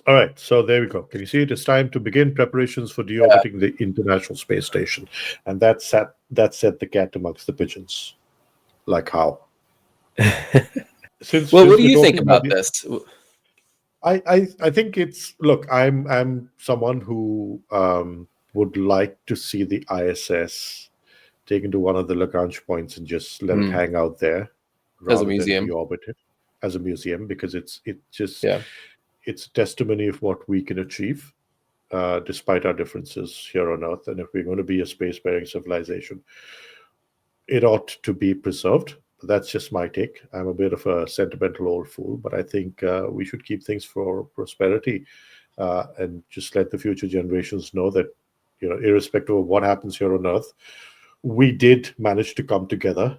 All right, so there we go. Can you see it? It's time to begin preparations for deorbiting the International Space Station, and that set the cat amongst the pigeons. Like how? Well, what Since do we're you think talking about about this? I think it's look. I'm someone who would like to see the ISS taken to one of the Lagrange points and just let it Mm, hang out there as a rather than museum. deorbit it as a museum, because Yeah. it's a testimony of what we can achieve despite our differences here on Earth. And if we're going to be a spacefaring civilization, it ought to be preserved. But that's just my take. I'm a bit of a sentimental old fool, but I think we should keep things for prosperity and just let the future generations know that, irrespective of what happens here on Earth, we did manage to come together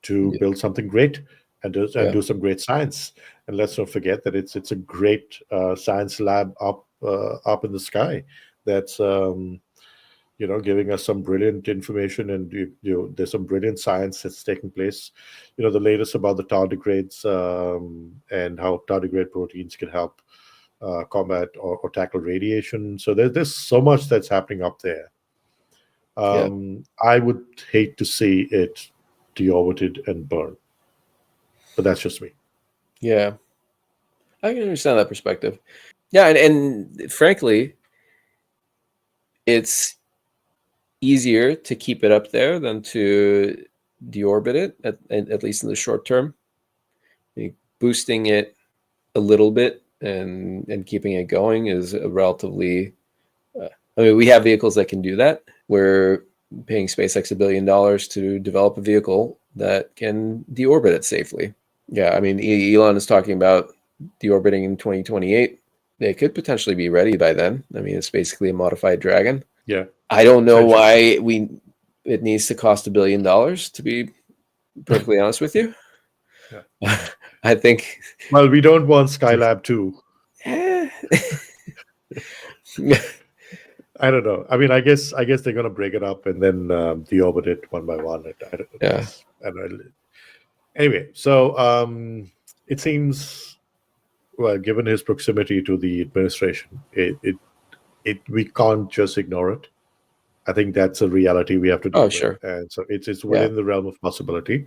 to Yeah. build something great and Yeah. do some great science. And let's not forget that it's a great science lab up in the sky that's giving us some brilliant information, and there's some brilliant science that's taking place. The latest about the tardigrades and how tardigrade proteins can help combat or tackle radiation. So there's so much that's happening up there. Yeah. I would hate to see it deorbited and burned, but that's just me. Yeah. I can understand that perspective. Yeah, and frankly, it's easier to keep it up there than to deorbit it, at least in the short term. Boosting it a little bit and keeping it going is a relatively I mean, we have vehicles that can do that. We're paying SpaceX $1 billion to develop a vehicle that can deorbit it safely. Yeah, I mean, Elon is talking about deorbiting in 2028. They could potentially be ready by then. I mean, it's basically a modified Dragon. Yeah, I don't know essentially. why it needs to cost $1 billion, to be perfectly honest with you. Yeah. I think. Well, we don't want Skylab 2. I don't know. I mean, I guess they're gonna break it up and then deorbit it one by one. I don't know. Yeah. I don't know. Anyway, so it seems, well, given his proximity to the administration, we can't just ignore it. I think that's a reality we have to deal Oh, with, sure. and so it's Yeah. within the realm of possibility.